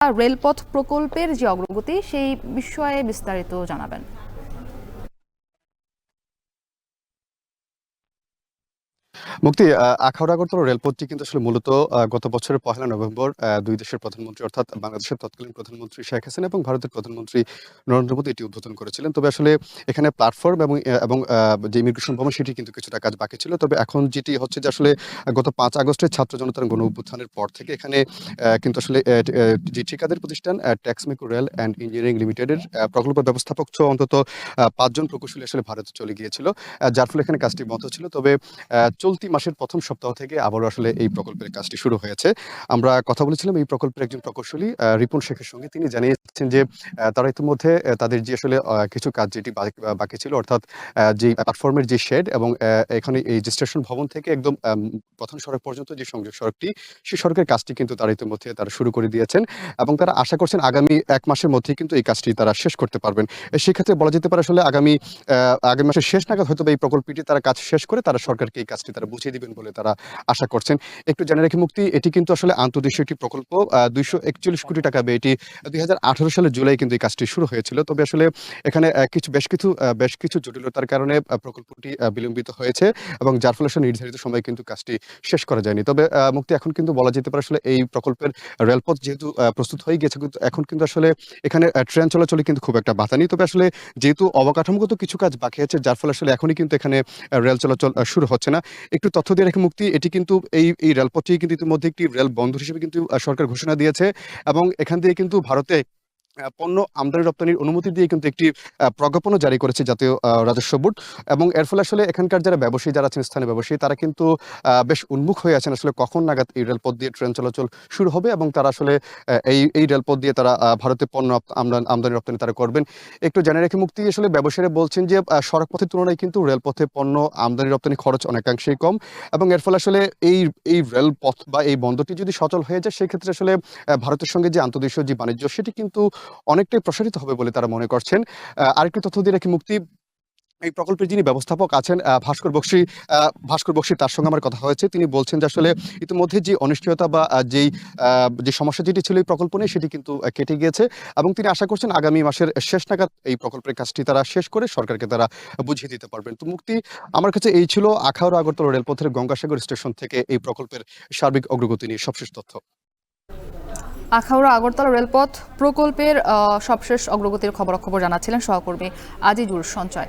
রেলপথ প্রকল্পের যে অগ্রগতি সেই বিষয়ে বিস্তারিত জানাবেন। মুক্তি আখাউড়া আগরতলা রেলপথটি কিন্তু আসলে মূলত গত বছরের ১লা নভেম্বর দুই দেশের প্রধানমন্ত্রী অর্থাৎ বাংলাদেশের তৎকালীন প্রধানমন্ত্রী শেখ হাসিনা এবং ভারতের প্রধানমন্ত্রী নরেন্দ্র মোদী এটি উদ্বোধন করেছিলেন। তবে আসলে এখানে প্ল্যাটফর্ম এবং যে ইমিগ্রেশন ভবন সেটি কিন্তু কিছুটা কাজ বাকি ছিল। তবে এখন যেটি হচ্ছে যে আসলে গত ৫ আগস্টের ছাত্র জনতার গণ অভ্যুত্থানের পর থেকে এখানে কিন্তু আসলে যে ঠিকাদার প্রতিষ্ঠান টেক্সমেকো রেল অ্যান্ড ইঞ্জিনিয়ারিং লিমিটেডের প্রকল্প ব্যবস্থাপক সহ অন্তত ৫ জন প্রকৌশলী আসলে ভারতে চলে গিয়েছিল। যার ফলে এখানে কাজটি বন্ধ ছিল। তবে চলতি মাসের ১ম সপ্তাহ থেকে আবারও আসলে এই প্রকল্পের কাজটি শুরু হয়েছে। আমরা কথা বলেছিলাম এই প্রকল্পের একজন প্রকৌশলী রিপন শেখের সঙ্গে। তিনি জানিয়েছেন যে তারা ইতিমধ্যে তাদের যে আসলে কিছু কাজ যেটি বাকি ছিল অর্থাৎ যে প্ল্যাটফর্মের যে শেড এবং এখানে এই যে স্টেশন ভবন থেকে একদম প্রধান সড়ক পর্যন্ত যে সংযোগ সড়কটি, সেই সড়কের কাজটি কিন্তু তারা ইতিমধ্যে শুরু করে দিয়েছেন এবং তারা আশা করছেন আগামী ১ মাসের মধ্যেই কিন্তু এই কাজটি তারা শেষ করতে পারবেন। সেক্ষেত্রে বলা যেতে পারে আসলে আগামী মাসের শেষ নাগাদ হয়তোবা এই প্রকল্পটি তারা কাজ শেষ করে তারা সরকারকে এই কাজটি তারা বুঝিয়ে দিবেন বলে তারা আশা করছেন। একটু জেনে রাখি মুক্তি, এটি কিন্তু আসলে আন্তর্দেশীয় একটি প্রকল্প। ২৪১ কোটি টাকা ব্যয়ে এটি ২০১৮ সালের জুলাই কিন্তু এই কাজটি শুরু হয়েছিল। তবে আসলে এখানে বেশ কিছু জটিলতার কারণে প্রকল্পটি বিলম্বিত হয়েছে এবং যার ফলে আসলে নির্ধারিত সময়ে কিন্তু কাজটি শেষ করা যায়নি। তবে মুক্তি এখন কিন্তু বলা যেতে পারে আসলে এই প্রকল্পের রেলপথ যেহেতু প্রস্তুত হয়ে গেছে, কিন্তু এখন কিন্তু আসলে এখানে ট্রেন চলাচলে কিন্তু খুব একটা বাধা নেই। তবে আসলে যেহেতু অবকাঠামোগত কিছু কাজ বাকি আছে, যার ফলে আসলে এখনই কিন্তু এখানে রেল চলাচল শুরু হচ্ছে না। একটু তথ্য দিয়ে রাখি মুক্তি, এটি কিন্তু এই রেলপথটি কিন্তু ইতিমধ্যে একটি রেল বন্দর হিসেবে কিন্তু সরকার ঘোষণা দিয়েছে এবং এখান দিয়ে কিন্তু ভারতে পণ্য আমদানি রপ্তানির অনুমতি দিয়ে কিন্তু একটি প্রজ্ঞাপনও জারি করেছে জাতীয় রাজস্ব বোর্ড এবং এর ফলে আসলে এখানকার যারা ব্যবসায়ী যারা আছেন, স্থানীয় ব্যবসায়ী, তারা কিন্তু বেশ উন্মুখ হয়ে আছেন আসলে কখন নাগাদ এই রেলপথ দিয়ে ট্রেন চলাচল শুরু হবে এবং তারা আসলে এই রেলপথ দিয়ে তারা ভারতে পণ্য আমদানি রপ্তানি তারা করবেন। একটু জেনে রেখে মুক্তি, আসলে ব্যবসায়ীরা বলছেন যে সড়ক পথের তুলনায় কিন্তু রেলপথে পণ্য আমদানি রপ্তানি খরচ অনেকাংশেই কম এবং এর ফলে আসলে এই রেলপথ বা এই বন্দরটি যদি সচল হয়ে যায়, সেক্ষেত্রে আসলে ভারতের সঙ্গে যে আন্তর্দেশীয় যে বাণিজ্য সেটি কিন্তু অনেকটাই প্রসারিত হবে বলে তারা মনে করছেন। আরেকটি তথ্য দিয়ে রাখি মুক্তি, এই প্রকল্পের যিনি ব্যবস্থাপক আছেন ভাস্কর বক্সী, তার সঙ্গে আমার কথা হয়েছে। তিনি বলছেন যে আসলে ইতিমধ্যে যে অনিশ্চয়তা বা যে সমস্যা যেটি ছিল এই প্রকল্প নিয়ে সেটি কিন্তু কেটে গিয়েছে এবং তিনি আশা করছেন আগামী মাসের শেষ নাগাদ এই প্রকল্পের কাজটি তারা শেষ করে সরকারকে তারা বুঝিয়ে দিতে পারবেন। তো মুক্তি, আমার কাছে এই ছিল আখাউড়া আগরতলা রেলপথের গঙ্গাসাগর স্টেশন থেকে এই প্রকল্পের সার্বিক অগ্রগতি নিয়ে সবশেষ তথ্য। আখাউড়া আগরতলা রেলপথ প্রকল্পের সবশেষ অগ্রগতির খবরাখবর জানাচ্ছিলেন সহকর্মী আজিজুল সঞ্চয়।